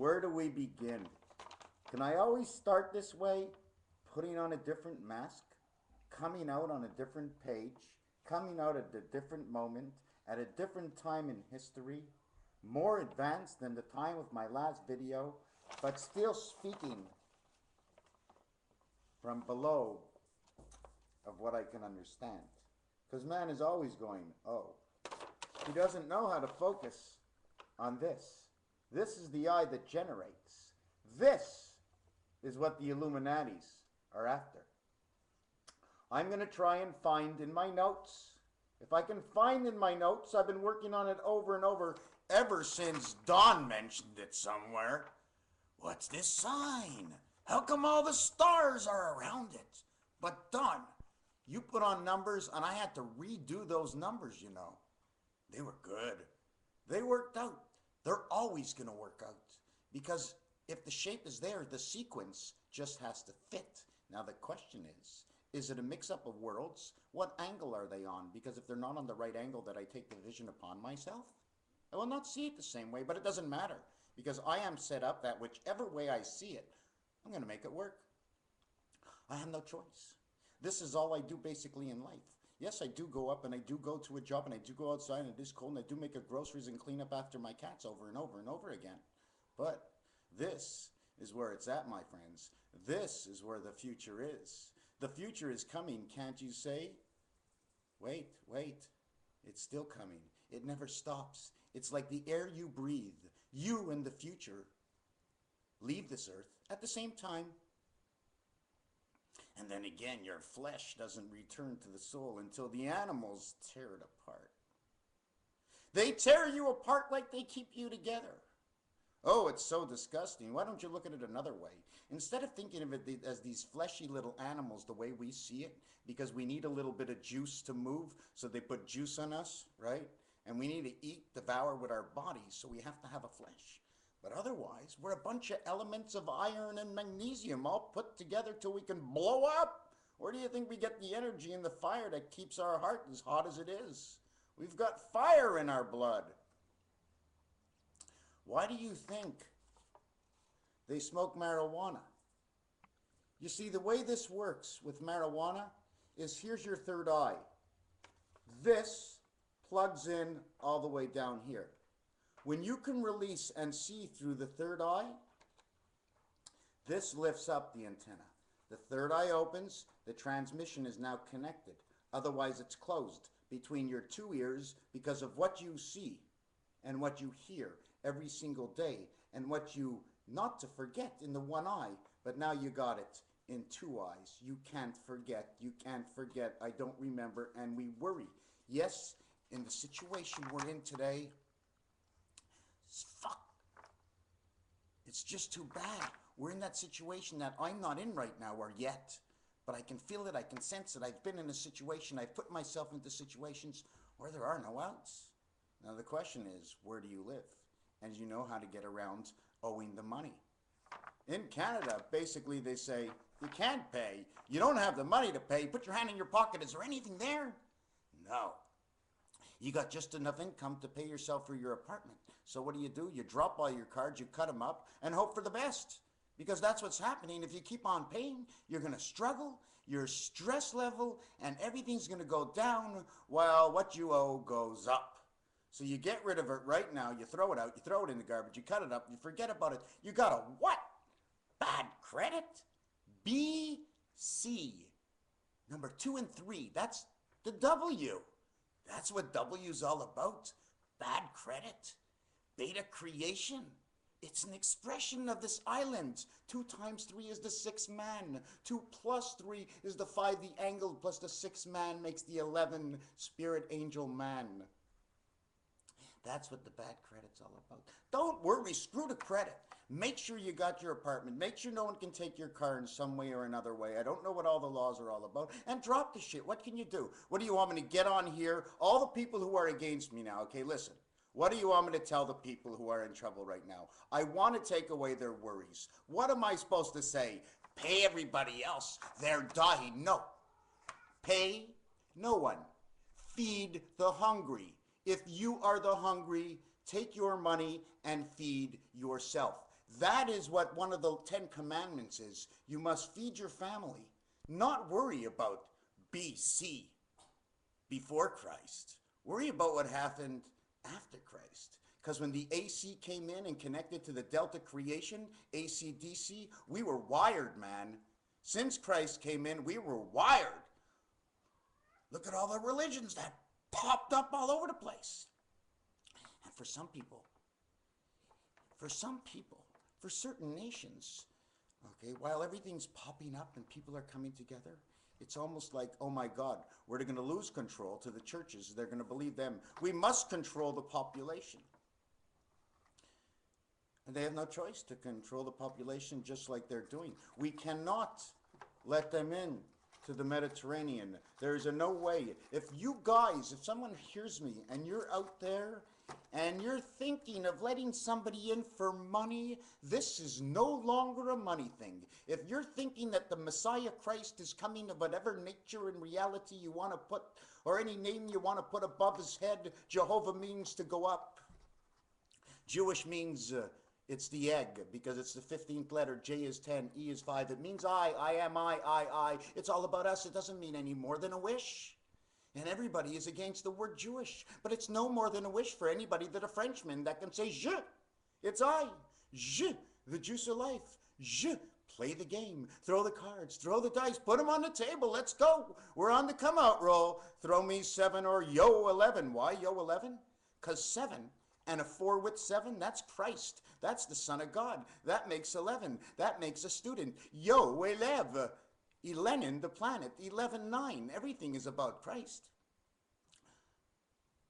Where do we begin? Can I always start this way? Putting on a different mask, coming out on a different page, coming out at a different moment, at a different time in history, more advanced than the time of my last video, but still speaking from below of what I can understand. Because man is always going, oh. He doesn't know how to focus on this. This is the eye that generates. This is what the Illuminatis are after. I'm going to try and find in my notes. If I can find in my notes, I've been working on it over and over ever since Don mentioned it somewhere. What's this sign? How come all the stars are around it? But Don, you put on numbers and I had to redo those numbers, you know. They were good. They worked out. They're always going to work out. Because if the shape is there, the sequence just has to fit. Now the question is it a mix-up of worlds? What angle are they on? Because if they're not on the right angle that I take the vision upon myself, I will not see it the same way, but it doesn't matter. Because I am set up that whichever way I see it, I'm going to make it work. I have no choice. This is all I do basically in life. Yes, I do go up and I do go to a job and I do go outside and it is cold and I do make groceries and clean up after my cats over and over and over again. But this is where it's at, my friends. This is where the future is. The future is coming, can't you say? Wait, it's still coming. It never stops. It's like the air you breathe. You in the future leave this earth at the same time. And then again, your flesh doesn't return to the soul until the animals tear it apart. They tear you apart like they keep you together. Oh, it's so disgusting. Why don't you look at it another way? Instead of thinking of it as these fleshy little animals the way we see it, because we need a little bit of juice to move, so they put juice on us, right? And we need to eat, devour with our bodies, so we have to have a flesh. But otherwise, we're a bunch of elements of iron and magnesium all put together till we can blow up. Where do you think we get the energy and the fire that keeps our heart as hot as it is? We've got fire in our blood. Why do you think they smoke marijuana? You see, the way this works with marijuana is here's your third eye. This plugs in all the way down here. When you can release and see through the third eye, this lifts up the antenna. The third eye opens, the transmission is now connected. Otherwise, it's closed between your two ears because of what you see and what you hear every single day and what you, not to forget in the one eye, but now you got it in two eyes. You can't forget, I don't remember, and we worry. Yes, in the situation we're in today, fuck. It's just too bad. We're in that situation that I'm not in right now or yet, but I can feel it, I can sense it. I've been in a situation, I've put myself into situations where there are no outs. Now the question is, where do you live? And you know how to get around owing the money. In Canada, basically they say, you can't pay. You don't have the money to pay. Put your hand in your pocket. Is there anything there? No. You got just enough income to pay yourself for your apartment. So what do? You drop all your cards, you cut them up, and hope for the best. Because that's what's happening. If you keep on paying, you're going to struggle, your stress level, and everything's going to go down while what you owe goes up. So you get rid of it right now, you throw it out, you throw it in the garbage, you cut it up, you forget about it. You got a what? Bad credit? BC. Number 2 and 3, that's the W. That's what W's all about. Bad credit. Beta creation. It's an expression of this island. 2 times 3 is the 6th man. 2 plus 3 is the 5, the angle, plus the 6th man makes the 11 spirit angel man. That's what the bad credit's all about. Don't worry, screw the credit. Make sure you got your apartment. Make sure no one can take your car in some way or another way. I don't know what all the laws are all about. And drop the shit. What can you do? What do you want me to get on here? All the people who are against me now, okay, listen. What do you want me to tell the people who are in trouble right now? I want to take away their worries. What am I supposed to say? Pay everybody else. They're dying. No. Pay no one. Feed the hungry. If you are the hungry, take your money and feed yourself. That is what one of the 10 Commandments is. You must feed your family, not worry about BC, before Christ. Worry about what happened after Christ. Because when the AC came in and connected to the Delta creation, AC/DC, we were wired, man. Since Christ came in, we were wired. Look at all the religions that popped up all over the place. And for some people, for certain nations, okay, while everything's popping up and people are coming together, it's almost like, oh my God, we're going to lose control to the churches. They're going to believe them. We must control the population. And they have no choice to control the population just like they're doing. We cannot let them in to the Mediterranean. There is no way. If you guys, if someone hears me and you're out there and you're thinking of letting somebody in for money, this is no longer a money thing. If you're thinking that the Messiah Christ is coming of whatever nature and reality you want to put, or any name you want to put above his head, Jehovah means to go up. Jewish means it's the egg, because it's the 15th letter. J is 10, E is 5. It means I am I. It's all about us. It doesn't mean any more than a wish. And everybody is against the word Jewish. But it's no more than a wish for anybody that a Frenchman that can say, je, it's I. Je, the juice of life. Je, play the game. Throw the cards. Throw the dice. Put them on the table. Let's go. We're on the come out roll. Throw me 7 or yo 11. Why yo 11? Because 7 and a 4 with 7, that's Christ. That's the Son of God. That makes 11. That makes a student. Yo, élève. 11, the planet. 11, 9. Everything is about Christ.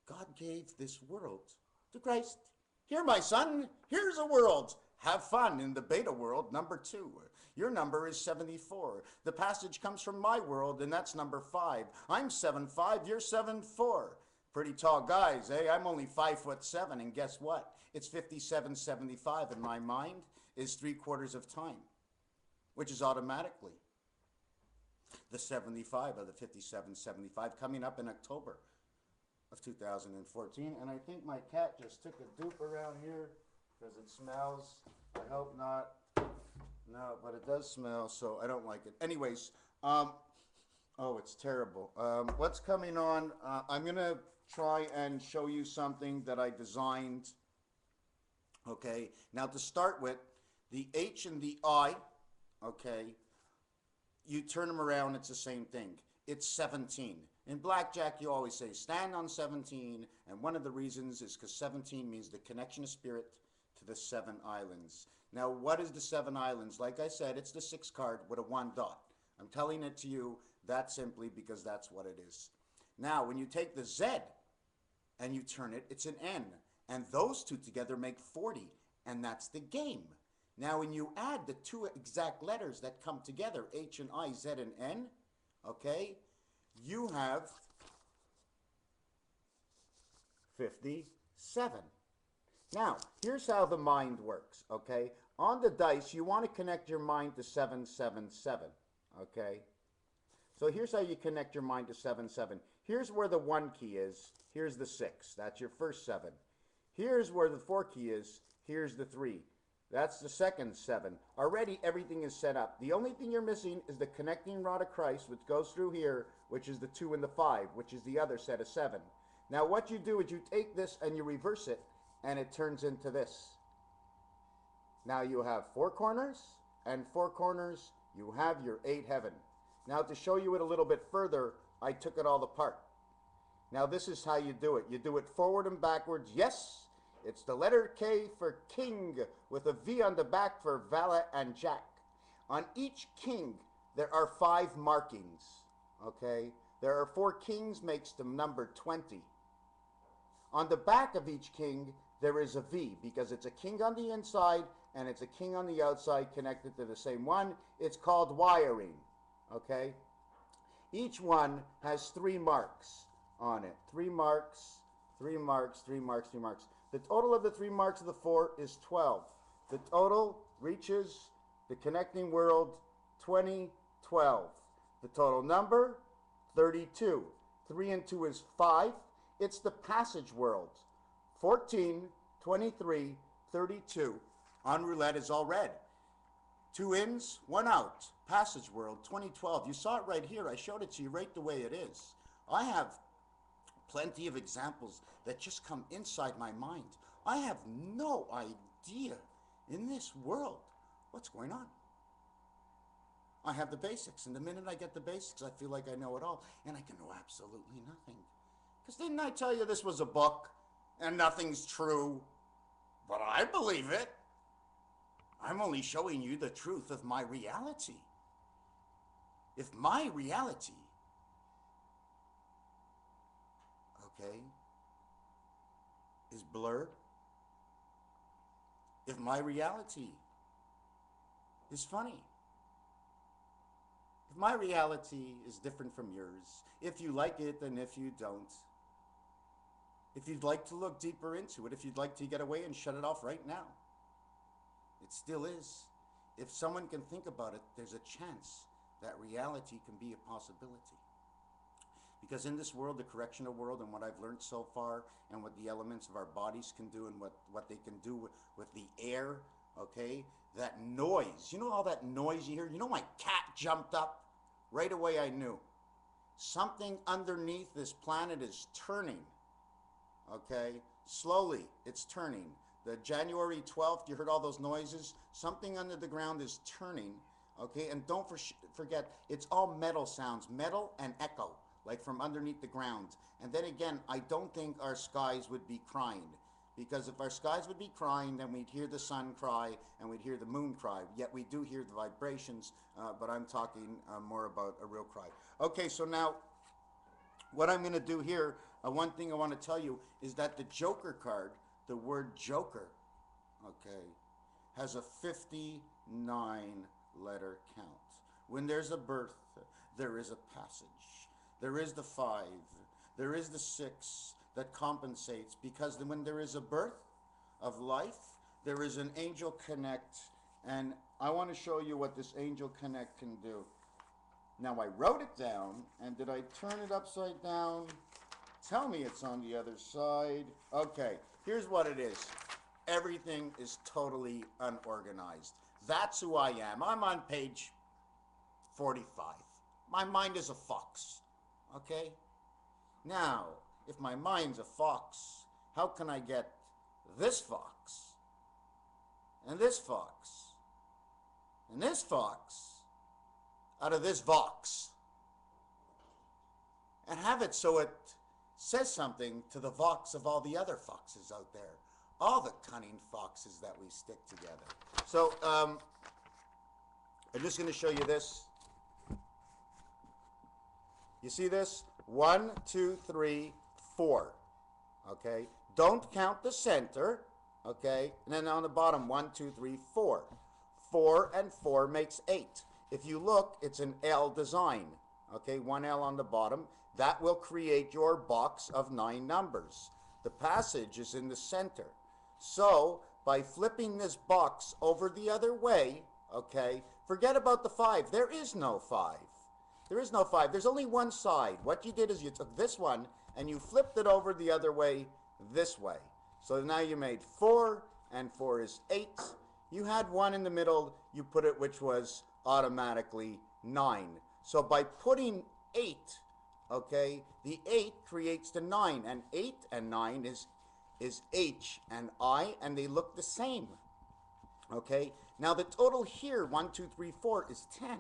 God gave this world to Christ. Here, my son, here's a world. Have fun in the beta world, number 2. Your number is 74. The passage comes from my world, and that's number 5. I'm 7'5", you're 7'4". Pretty tall guys, eh? I'm only 5'7", and guess what? It's 57.75 in my mind is 3/4 of time, which is automatically the 75 of the 57.75 coming up in October of 2014. And I think my cat just took a dupe around here because it smells. I hope not. No, but it does smell, so I don't like it. Anyways, oh, it's terrible. What's coming on? I'm going to try and show you something that I designed. Okay, now to start with, the H and the I, okay, you turn them around, it's the same thing. It's 17. In blackjack, you always say stand on 17, and one of the reasons is because 17 means the connection of spirit to the 7 islands. Now, what is the 7 islands? Like I said, it's the 6 card with a 1 dot. I'm telling it to you that simply because that's what it is. Now, when you take the Z and you turn it, it's an N. And those two together make 40, and that's the game. Now, when you add the 2 exact letters that come together, H and I, Z and N, okay, you have 57. Now, here's how the mind works, okay? On the dice, you want to connect your mind to 777, okay? So here's how you connect your mind to 77. Here's where the 1 key is. Here's the 6. That's your first 7. Here's where the 4 key is. Here's the 3. That's the second 7. Already everything is set up. The only thing you're missing is the connecting rod of Christ, which goes through here, which is the 2 and the 5, which is the other set of 7. Now what you do is you take this and you reverse it, and it turns into this. Now you have 4 corners, and 4 corners, you have your 8 heaven. Now to show you it a little bit further, I took it all apart. Now this is how you do it. You do it forward and backwards. Yes, it's the letter K for king with a V on the back for valet and jack. On each king, there are 5 markings, okay? There are 4 kings, makes them number 20. On the back of each king, there is a V because it's a king on the inside and it's a king on the outside connected to the same one. It's called wiring, okay? Each one has 3 marks on it. 3 marks, 3 marks, 3 marks, 3 marks. The total of the 3 marks of the 4 is 12. The total reaches the connecting world 2012. The total number 32. 3 and 2 is 5. It's the passage world. 14, 23, 32. On roulette is all red. 2 ins, 1 out. Passage World 2012. You saw it right here. I showed it to you right the way it is. I have plenty of examples that just come inside my mind. I have no idea in this world what's going on. I have the basics, and the minute I get the basics, I feel like I know it all, and I can know absolutely nothing. Because didn't I tell you this was a book, and nothing's true? But I believe it. I'm only showing you the truth of my reality. If my reality, okay, is blurred, if my reality is funny, if my reality is different from yours, if you like it and if you don't, if you'd like to look deeper into it, if you'd like to get away and shut it off right now, it still is. If someone can think about it, there's a chance that reality can be a possibility. Because in this world, the correctional world, and what I've learned so far, and what the elements of our bodies can do, and what they can do with the air, okay, that noise, you know all that noise you hear? You know, my cat jumped up. Right away I knew. Something underneath this planet is turning, okay? Slowly, it's turning. The January 12th, you heard all those noises? Something under the ground is turning, okay? And don't forget, it's all metal sounds, metal and echo, like from underneath the ground. And then again, I don't think our skies would be crying, because if our skies would be crying, then we'd hear the sun cry and we'd hear the moon cry. Yet we do hear the vibrations, but I'm talking more about a real cry. Okay, so now what I'm going to do here, one thing I want to tell you is that the Joker card, the word Joker, okay, has a 59-letter count. When there's a birth, there is a passage. There is the 5. There is the 6 that compensates, because when there is a birth of life, there is an angel connect. And I want to show you what this angel connect can do. Now, I wrote it down, and did I turn it upside down? Tell me it's on the other side. Okay, here's what it is. Everything is totally unorganized. That's who I am. I'm on page 45. My mind is a fox, okay? Now, if my mind's a fox, how can I get this fox, and this fox, and this fox out of this vox, and have it so it says something to the vox of all the other foxes out there, all the cunning foxes that we stick together. So I'm just going to show you this. You see this? 1, 2, 3, 4. Okay? Don't count the center. Okay? And then on the bottom, 1, 2, 3, 4. 4 and 4 makes 8. If you look, it's an L design. Okay? 1 L on the bottom. That will create your box of 9 numbers. The passage is in the center. So, by flipping this box over the other way, okay, forget about the 5. There is no 5. There is no 5. There's only one side. What you did is you took this one and you flipped it over the other way, this way. So now you made 4, and 4 is 8. You had 1 in the middle, you put it, which was automatically 9. So by putting 8, okay, the 8 creates the 9, and 8 and 9 is H and I, and they look the same. Okay, now the total here, 1, 2, 3, 4, is 10.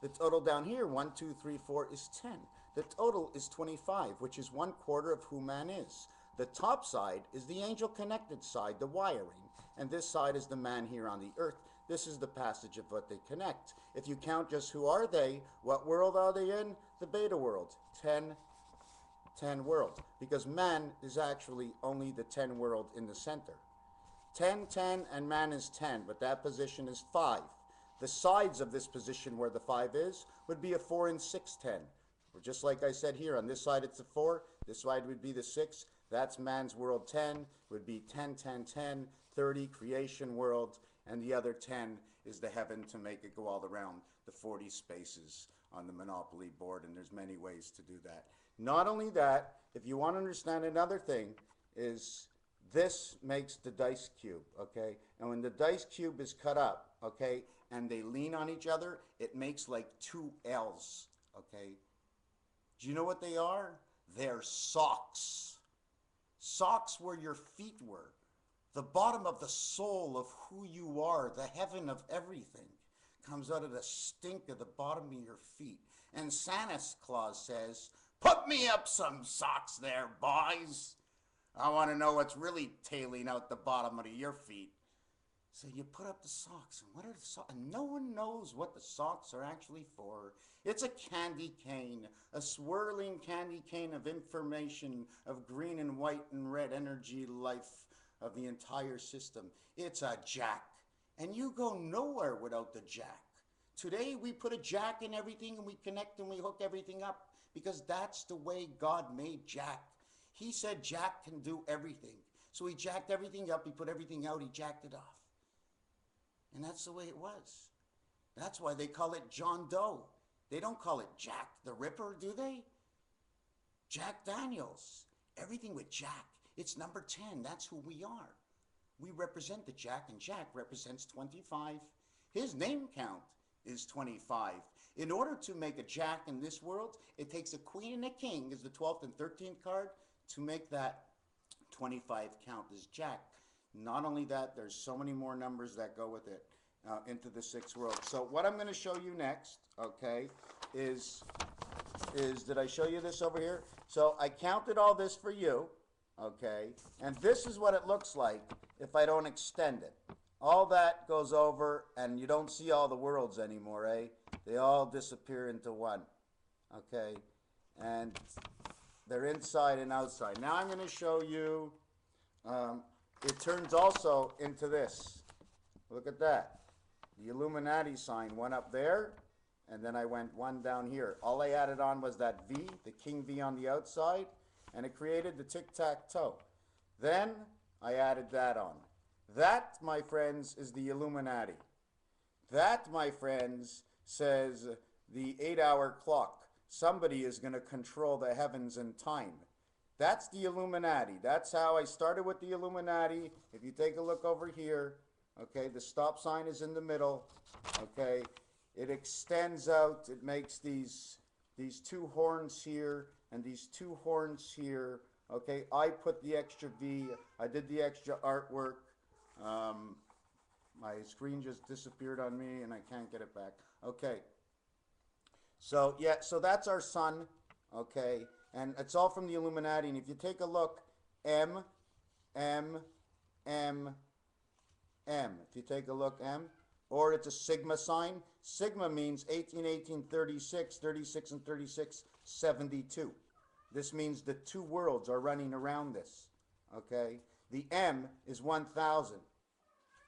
The total down here, 1, 2, 3, 4, is 10. The total is 25, which is 1/4 of who man is. The top side is the angel connected side, the wiring, and this side is the man here on the earth. This is the passage of what they connect. If you count just who are they, what world are they in? The beta world, 10 world, because man is actually only the 10 world in the center. 10, 10, and man is 10, but that position is 5. The sides of this position where the 5 is would be a 4 and 6, 10. Or just like I said here, on this side it's a 4, this side would be the 6. That's man's world 10, would be 10, 10, 10, 30, creation world, and the other 10 is the heaven to make it go all around the 40 spaces on the Monopoly board, and there's many ways to do that. Not only that, if you want to understand another thing, is this makes the dice cube, okay? And when the dice cube is cut up, okay, and they lean on each other, it makes like two L's, okay? Do you know what they are? They're socks. Socks where your feet were. The bottom of the soul of who you are, the heaven of everything, comes out of the stink of the bottom of your feet. And Santa Claus says, put me up some socks there, boys. I want to know what's really tailing out the bottom of your feet. So you put up the socks, and what are the socks? And no one knows what the socks are actually for. It's a candy cane, a swirling candy cane of information, of green and white and red energy life of the entire system. It's a jack, and you go nowhere without the jack. Today we put a jack in everything, and we connect and we hook everything up, because that's the way God made jack. He said jack can do everything. So he jacked everything up, he put everything out, he jacked it off. And that's the way it was. That's why they call it John Doe. They don't call it Jack the Ripper, do they? Jack Daniels. Everything with Jack. It's number 10. That's who we are. We represent the Jack, and Jack represents 25. His name count is 25. In order to make a Jack in this world, it takes a Queen and a King as the 12th and 13th card to make that 25 count as Jack. Not only that, there's so many more numbers that go with it into the sixth world. So what I'm going to show you next, okay, is did I show you this over here? So I counted all this for you, okay, and this is what it looks like if I don't extend it. All that goes over, and you don't see all the worlds anymore, eh? They all disappear into one, okay, and they're inside and outside. Now I'm going to show you, it turns also into this. Look at that. The Illuminati sign went up there, and then I went one down here. All I added on was that V, the King V on the outside, and it created the tic-tac-toe. Then I added that on. That, my friends, is the Illuminati. That, my friends, says the 8-hour clock. Somebody is going to control the heavens and time. That's the Illuminati. That's how I started with the Illuminati. If you take a look over here, okay, the stop sign is in the middle, okay. It extends out. It makes these two horns here and these two horns here, okay. I put the extra V. I did the extra artwork. My screen just disappeared on me, and I can't get it back. Okay. So, yeah, so that's our sun, okay, and it's all from the Illuminati. And if you take a look, M, M, M, M. If you take a look, M, or it's a sigma sign. Sigma means 18, 18, 36, 36 and 36, 72. This means the two worlds are running around this, okay. The M is 1,000.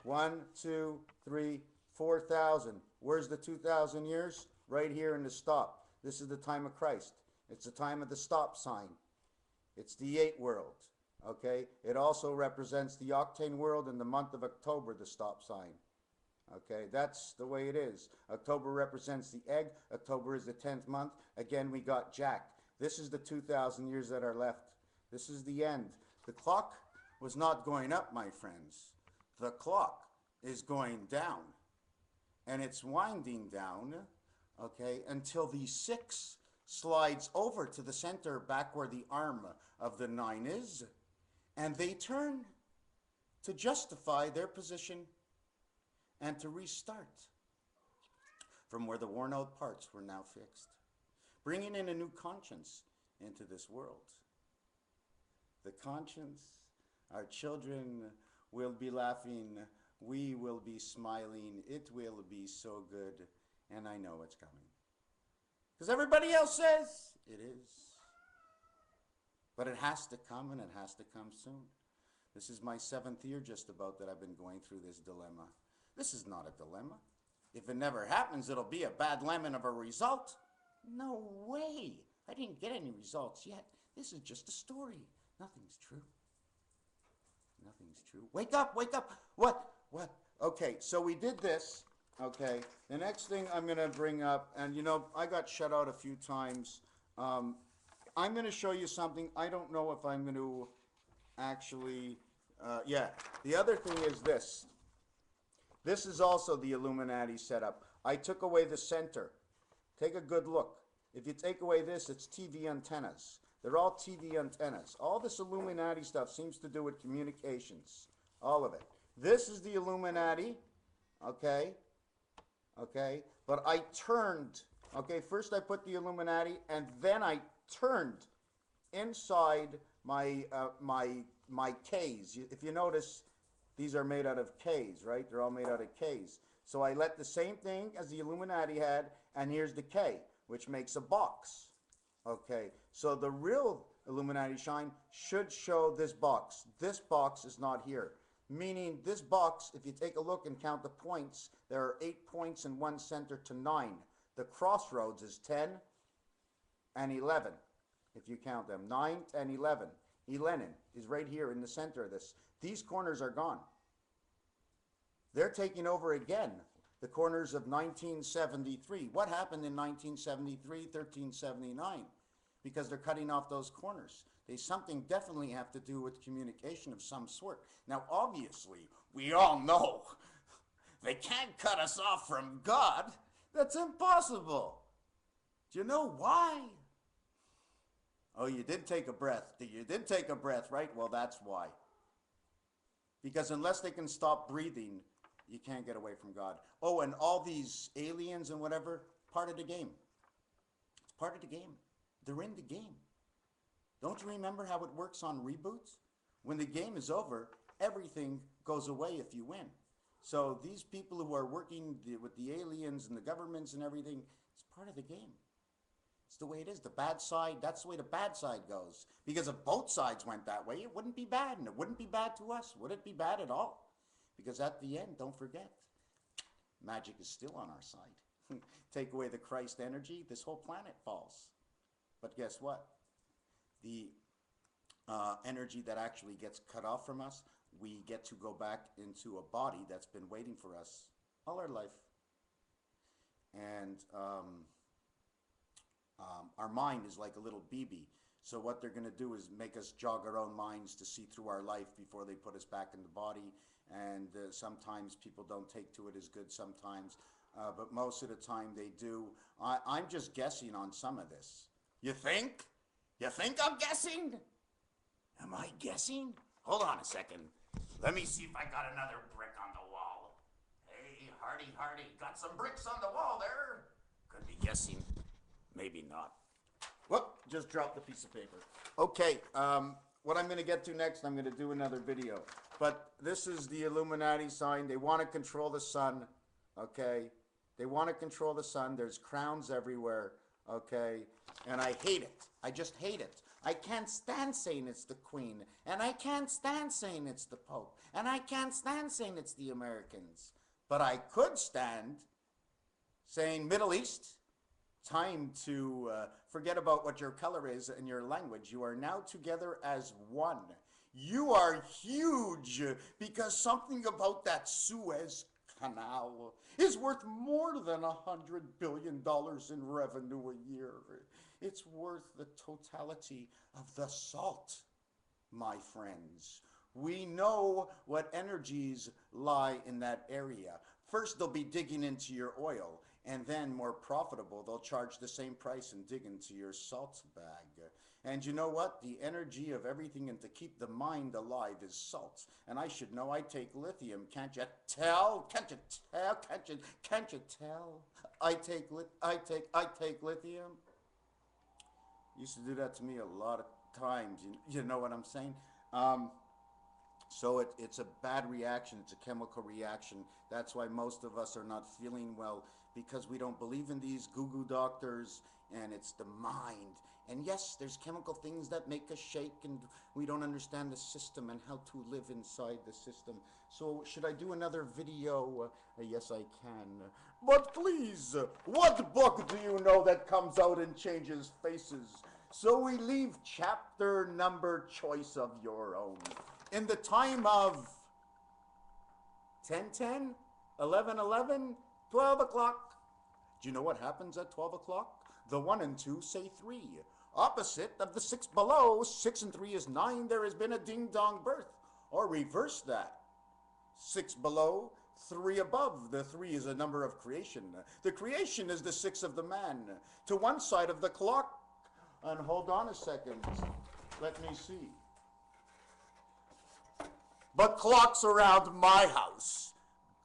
1, 2, 3, 4,000. Where's the 2,000 years? Right here in the stop. This is the time of Christ. It's the time of the stop sign. It's the 8 world, okay? It also represents the octane world in the month of October, the stop sign, okay? That's the way it is. October represents the egg. October is the 10th month. Again, we got Jack. This is the 2,000 years that are left. This is the end. The clock was not going up, my friends. The clock is going down, and it's winding down, okay, until the 6 slides over to the center back where the arm of the 9 is, and they turn to justify their position and to restart from where the worn out parts were now fixed, bringing in a new conscience into this world. The conscience, our children will be laughing, we will be smiling, it will be so good, and I know it's coming. Because everybody else says it is. But it has to come, and it has to come soon. This is my 7th year just about that I've been going through this dilemma. This is not a dilemma. If it never happens, it'll be a bad lemon of a result. No way. I didn't get any results yet. This is just a story. Nothing's true. Nothing's true. Wake up, wake up. What? Okay, so we did this. Okay, the next thing I'm going to bring up, and you know, I got shut out a few times. I'm going to show you something. I don't know if I'm going to actually Yeah. The other thing is this. This is also the Illuminati setup. I took away the center. Take a good look. If you take away this, it's TV antennas. They're all TV antennas. All this Illuminati stuff seems to do with communications. All of it. This is the Illuminati. Okay? Okay? But I turned. Okay, first I put the Illuminati, and then I turned inside my my K's. If you notice, these are made out of K's, right? They're all made out of K's. So I let the same thing as the Illuminati had, and here's the K, which makes a box. Okay, so the real Illuminati shine should show this box. This box is not here. Meaning this box, if you take a look and count the points, there are 8 points in one center to 9. The crossroads is 10 and 11, if you count them. 9, 10, 11. Lenin is right here in the center of this. These corners are gone. They're taking over again the corners of 1973. What happened in 1973, 1379? Because they're cutting off those corners. They something definitely have to do with communication of some sort. Now, obviously, we all know they can't cut us off from God. That's impossible. Do you know why? Oh, you did take a breath. You did take a breath, right? Well, that's why. Because unless they can stop breathing, you can't get away from God. Oh, and all these aliens and whatever, part of the game. It's part of the game. They're in the game. Don't you remember how it works on reboots? When the game is over, everything goes away if you win. So these people who are working with the aliens and the governments and everything, it's part of the game. It's the way it is. The bad side, that's the way the bad side goes. Because if both sides went that way, it wouldn't be bad. And it wouldn't be bad to us. Would it be bad at all? Because at the end, don't forget, magic is still on our side. Take away the Christ energy, this whole planet falls. But guess what? The energy that actually gets cut off from us, we get to go back into a body that's been waiting for us all our life. And our mind is like a little BB. So what they're going to do is make us jog our own minds to see through our life before they put us back in the body. And sometimes people don't take to it as good sometimes. But most of the time they do. I'm just guessing on some of this. You think? You think I'm guessing? Am I guessing? Hold on a second. Let me see if I got another brick on the wall. Hey, Hardy, got some bricks on the wall there. Could be guessing. Maybe not. Whoop, just dropped the piece of paper. Okay, what I'm going to get to next, I'm going to do another video. But this is the Illuminati sign. They want to control the sun, okay? They want to control the sun. There's crowns everywhere, okay? And I hate it. I just hate it. I can't stand saying it's the Queen. And I can't stand saying it's the Pope. And I can't stand saying it's the Americans. But I could stand saying Middle East. Time to forget about what your color is and your language. You are now together as one. You are huge because something about that Suez Canal is worth more than $100 billion in revenue a year. It's worth the totality of the salt, my friends. We know what energies lie in that area. First, they'll be digging into your oil. And then, more profitable, they'll charge the same price and dig into your salt bag. And you know what? The energy of everything and to keep the mind alive is salt. And I should know I take lithium. Can't you tell? Can't you tell? Can't you tell? I take lithium. Used to do that to me a lot of times. You know what I'm saying? So it's a bad reaction. It's a chemical reaction. That's why most of us are not feeling well, because we don't believe in these goo-goo doctors, and it's the mind. And yes, there's chemical things that make us shake, and we don't understand the system and how to live inside the system. So should I do another video? Yes, I can. But please, what book do you know that comes out and changes faces? So we leave chapter number choice of your own. In the time of 10:10, 11:11, 12 o'clock. Do you know what happens at 12 o'clock? The 1 and 2 say 3. Opposite of the 6 below, 6 and 3 is 9. There has been a ding-dong birth. Or reverse that. 6 below, 3 above. The 3 is a number of creation. The creation is the 6 of the man. To one side of the clock. And hold on a second. Let me see. But clocks around my house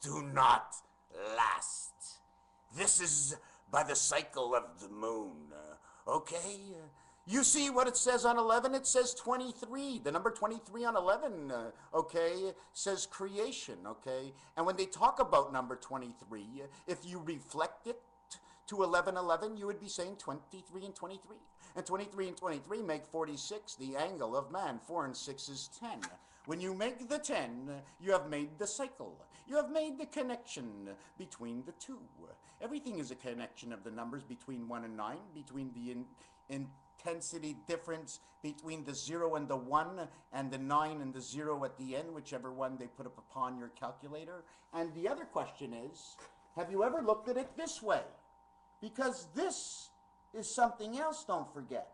do not last. This is by the cycle of the moon. Okay? You see what it says on 11? It says 23. The number 23 on 11, okay, says creation, okay? And when they talk about number 23, if you reflect it to 1111, you would be saying 23 and 23. And 23 and 23 make 46, the angle of man. 4 and 6 is 10. When you make the 10, you have made the cycle. You have made the connection between the two. Everything is a connection of the numbers between 1 and 9, between the intensity difference between the 0 and the 1 and the 9 and the 0 at the end, whichever one they put up upon your calculator. And the other question is, have you ever looked at it this way? Because this is something else, don't forget.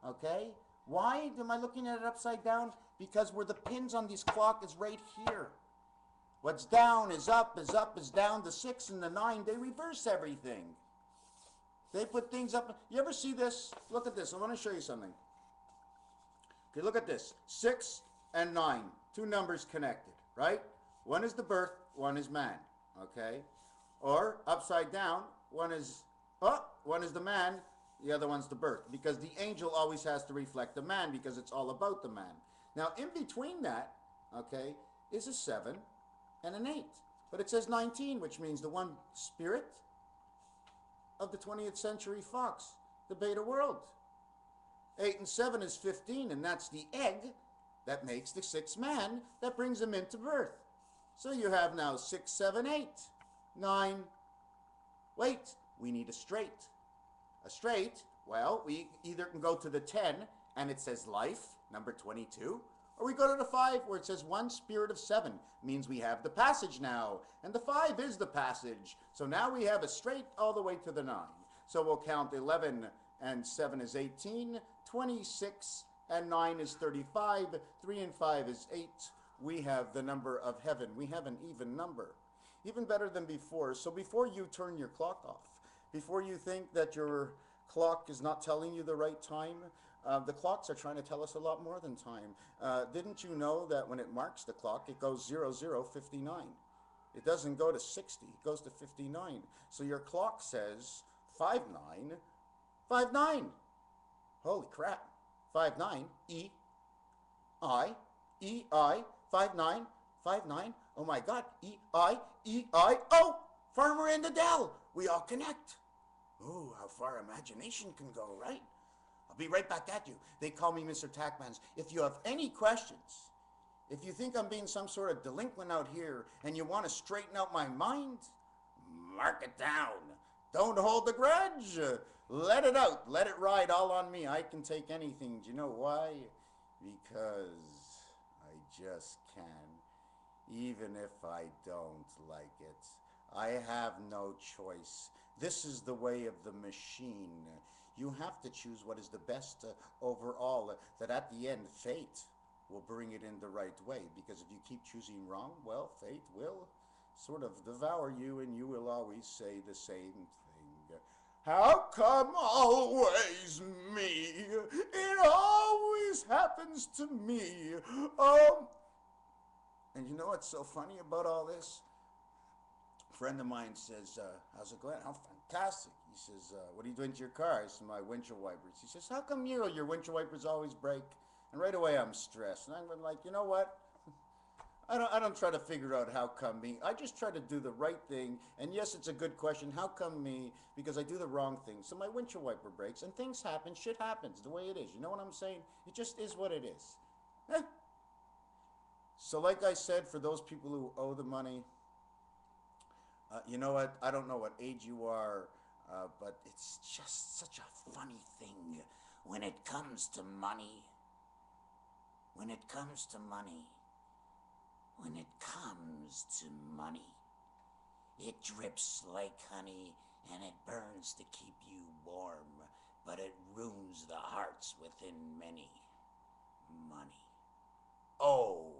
Okay? Why am I looking at it upside down? Because where the pins on this clock is right here. What's down is up, is up is down. The 6 and the 9, they reverse everything. They put things up. You ever see this? Look at this. I want to show you something. Okay, look at this. 6 and 9. Two numbers connected, right? One is the birth, one is man. Okay? Or upside down, one is the man, the other one's the birth. Because the angel always has to reflect the man because it's all about the man. Now, in between that, okay, is a 7 and an 8. But it says 19, which means the one spirit of the 20th century fox, the beta world. 8 and 7 is 15, and that's the egg that makes the 6th man that brings him into birth. So you have now 6, 7, 8, 9. Wait, we need a straight. A straight, well, we either can go to the 10, and it says life, number 22, or we go to the 5, where it says one spirit of 7, means we have the passage now, and the 5 is the passage. So now we have a straight all the way to the 9. So we'll count 11 and 7 is 18, 26 and 9 is 35, 3 and 5 is 8. We have the number of heaven. We have an even number, even better than before. So before you turn your clock off, before you think that your clock is not telling you the right time, the clocks are trying to tell us a lot more than time. Didn't you know that when it marks the clock, it goes 0059? It doesn't go to 60, it goes to 59. So your clock says 59, 59. Holy crap. 59, E-I, E-I, 59, 59. Oh my God, E-I, E-I, oh, farmer in the dell. We all connect. Ooh, how far imagination can go, right? I'll be right back at you. They call me MrTacpans. If you have any questions, if you think I'm being some sort of delinquent out here and you want to straighten out my mind, mark it down. Don't hold the grudge. Let it out. Let it ride all on me. I can take anything. Do you know why? Because I just can, even if I don't like it. I have no choice. This is the way of the machine. You have to choose what is the best overall, that at the end, fate will bring it in the right way. Because if you keep choosing wrong, well, fate will sort of devour you and you will always say the same thing. How come always me? It always happens to me. And you know what's so funny about all this? A friend of mine says, how's it going? How fantastic. He says, what are you doing to your car? I said, my windshield wipers. He says, how come your windshield wipers always break? And right away I'm stressed. And I'm like, you know what? I don't try to figure out how come me. I just try to do the right thing. And yes, it's a good question. How come me? Because I do the wrong thing. So my windshield wiper breaks and things happen. Shit happens the way it is. You know what I'm saying? It just is what it is. So like I said, for those people who owe the money, you know what? I don't know what age you are, but it's just such a funny thing when it comes to money. When it comes to money. When it comes to money. It drips like honey and it burns to keep you warm, but it ruins the hearts within many. Money. Oh,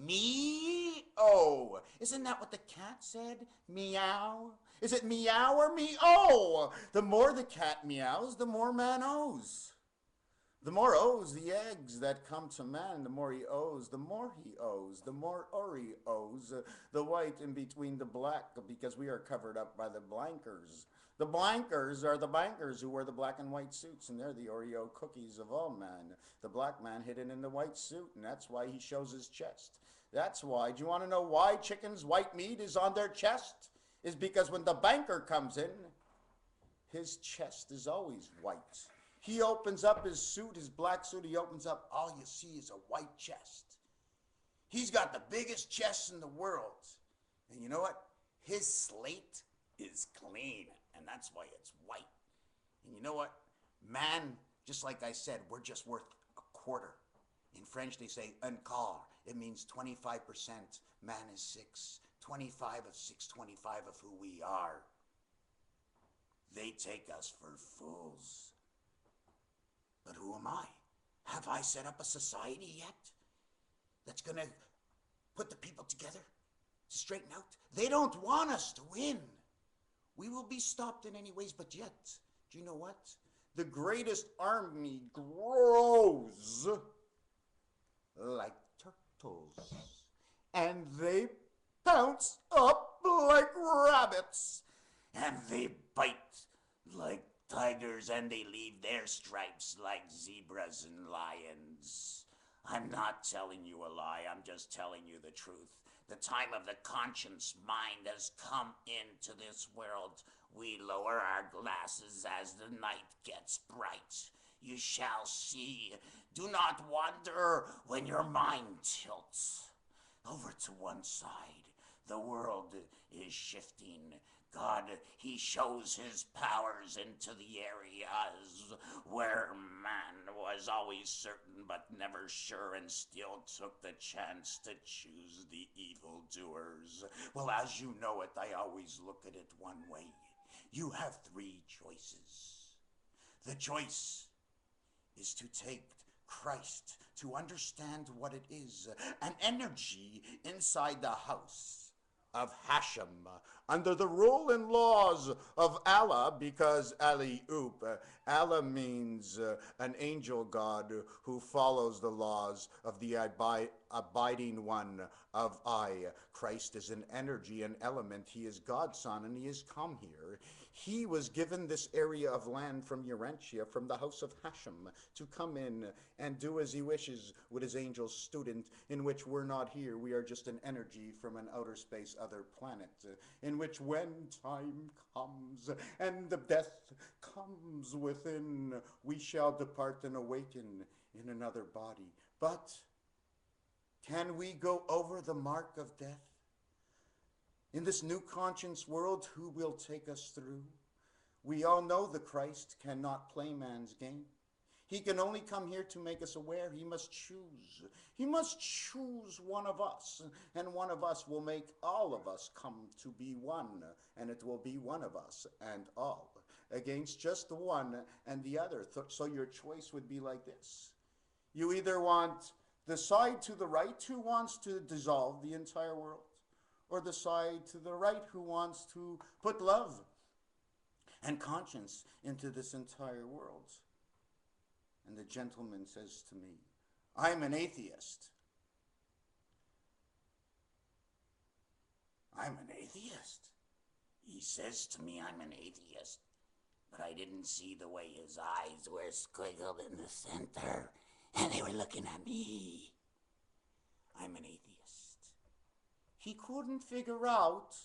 Me-o. Isn't that what the cat said? Meow. Is it meow or me-o? The more the cat meows, the more man owes. The more owes the eggs that come to man, the more he owes, the more he owes, the more Ori owes, the white in between the black, because we are covered up by the blankers. The blankers are the bankers who wear the black and white suits, and they're the Oreo cookies of all men. The black man hidden in the white suit, and that's why he shows his chest. That's why. Do you want to know why chickens' white meat is on their chest? Is because when the banker comes in, his chest is always white. He opens up his suit, his black suit, he opens up, all you see is a white chest. He's got the biggest chest in the world. And you know what? His slate is clean, and that's why it's white. And you know what? Man, just like I said, we're just worth a quarter. In French, they say un quart. It means 25%. Man is 6. 25 of 6, 25 of who we are. They take us for fools. But who am I? Have I set up a society yet that's going to put the people together to straighten out? They don't want us to win. We will be stopped in any ways, but yet, do you know what? The greatest army grows like turtles, and they pounce up like rabbits, and they bite like tigers, and they leave their stripes like zebras and lions. I'm not telling you a lie, I'm just telling you the truth. The time of the conscience mind has come into this world. We lower our glasses as the night gets bright. You shall see. Do not wonder when your mind tilts over to one side. The world is shifting. God, he shows his powers into the areas where man was always certain but never sure and still took the chance to choose the evildoers. Well, as you know it, I always look at it one way. You have 3 choices. The choice is to take Christ, to understand what it is, an energy inside the house of Hashem, under the rule and laws of Allah, because Ali-oop, Allah means an angel God who follows the laws of the abiding one of I. Christ is an energy, an element. He is God's son, and he has come here. He was given this area of land from Urantia, from the house of Hashem, to come in and do as he wishes with his angel student, in which we're not here. We are just an energy from an outer space, other planet, in which when time comes and the death comes within, we shall depart and awaken in another body. But can we go over the mark of death? In this new conscience world, who will take us through? We all know the Christ cannot play man's game. He can only come here to make us aware. He must choose. He must choose one of us, and one of us will make all of us come to be one, and it will be one of us and all, against just the one and the other. So your choice would be like this. You either want the side to the right who wants to dissolve the entire world, or the side to the right who wants to put love and conscience into this entire world. And the gentleman says to me, I'm an atheist. I'm an atheist? He says to me, I'm an atheist. But I didn't see the way his eyes were squiggled in the center, and they were looking at me. I'm an atheist. He couldn't figure out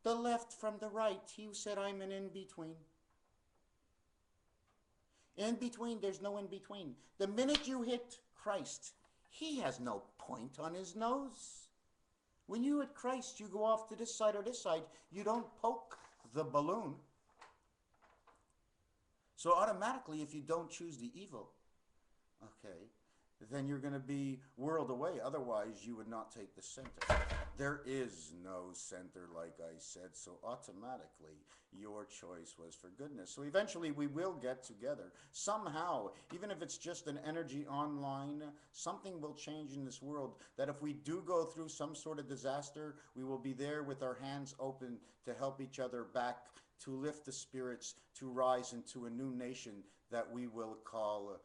the left from the right. He said, I'm an in-between. In between, there's no in between. The minute you hit Christ, he has no point on his nose. When you hit Christ, you go off to this side or this side. You don't poke the balloon. So automatically, if you don't choose the evil, okay, then you're going to be whirled away. Otherwise, you would not take the center. There is no center, like I said, so automatically your choice was for goodness. So eventually we will get together. Somehow, even if it's just an energy online, something will change in this world, that if we do go through some sort of disaster, we will be there with our hands open to help each other back, to lift the spirits, to rise into a new nation that we will call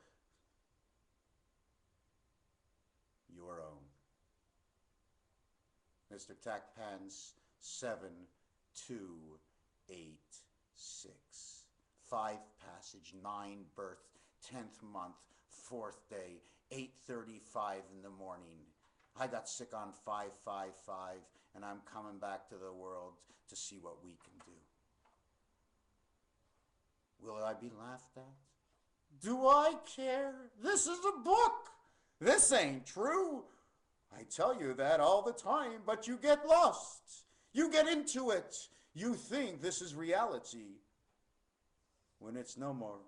your own. MrTacpans 7286. 5 passage, 9 birth, 10th month, 4th day, 8:35 in the morning. I got sick on 555, and I'm coming back to the world to see what we can do. Will I be laughed at? Do I care? This is a book. This ain't true. I tell you that all the time, but you get lost. You get into it. You think this is reality, when it's no more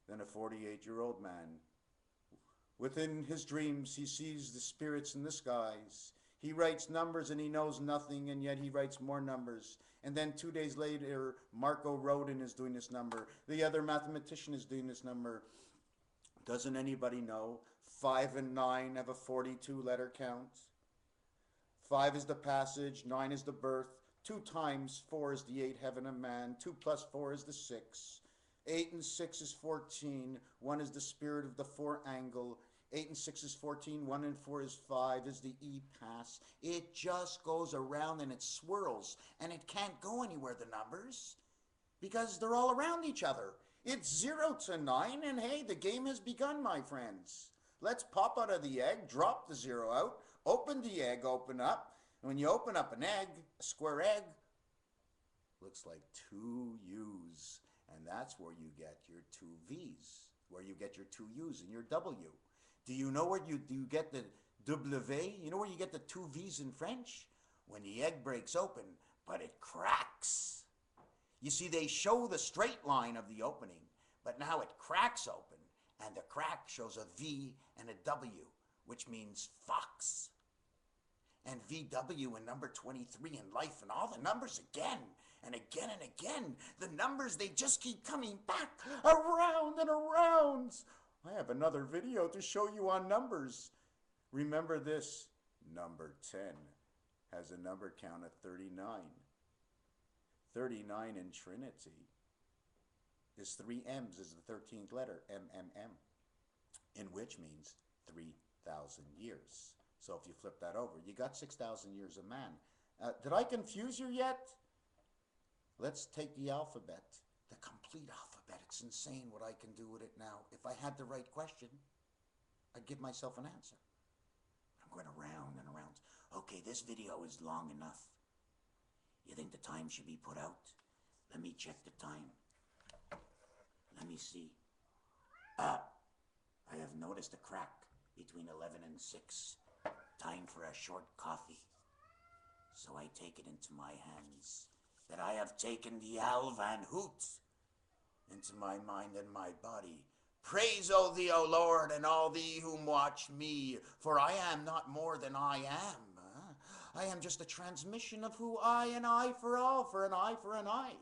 than a 48-year-old man. Within his dreams, he sees the spirits in the skies. He writes numbers and he knows nothing, and yet he writes more numbers. And then 2 days later, Marco Rodin is doing this number. The other mathematician is doing this number. Doesn't anybody know? 5 and 9 have a 42-letter count. 5 is the passage, 9 is the birth. 2 times 4 is the 8, heaven and man. 2 plus 4 is the 6. 8 and 6 is 14. 1 is the spirit of the 4 angle. 8 and 6 is 14. 1 and 4 is 5, is the E-pass. It just goes around and it swirls, and it can't go anywhere, the numbers, because they're all around each other. It's 0 to 9, and hey, the game has begun, my friends. Let's pop out of the egg, drop the 0 out, open the egg, open up. And when you open up an egg, a square egg, looks like 2 U's. And that's where you get your 2 V's, where you get your 2 U's and your W. Do you know where you get the W? You know where you get the 2 V's in French? When the egg breaks open, but it cracks. You see, they show the straight line of the opening, but now it cracks open, and the crack shows a V and a W, which means fox. And VW in number 23 in life, and all the numbers again and again and again. The numbers, they just keep coming back around and around. I have another video to show you on numbers. Remember this, number 10 has a number count of 39. 39 in Trinity is 3 M's, is the 13th letter, MMM, in which means 3,000 years. So if you flip that over, you got 6,000 years of man. Did I confuse you yet? Let's take the alphabet, the complete alphabet. It's insane what I can do with it now. If I had the right question, I'd give myself an answer. I'm going around and around. Okay, this video is long enough. You think the time should be put out? Let me check the time. Let me see. I have noticed a crack between 11 and 6. Time for a short coffee. So I take it into my hands that I have taken the Al Van Hoot into my mind and my body. Praise, O thee, O Lord, and all thee whom watch me, for I am not more than I am. I am just a transmission of who I, an eye for all, for an eye for an eye.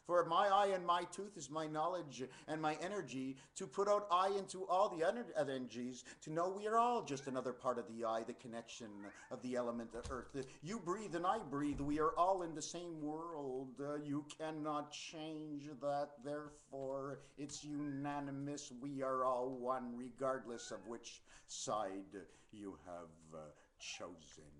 For my eye and my tooth is my knowledge and my energy to put out eye into all the other energies, to know we are all just another part of the eye, the connection of the element of earth. You breathe and I breathe. We are all in the same world. You cannot change that. Therefore, it's unanimous. We are all one, regardless of which side you have chosen.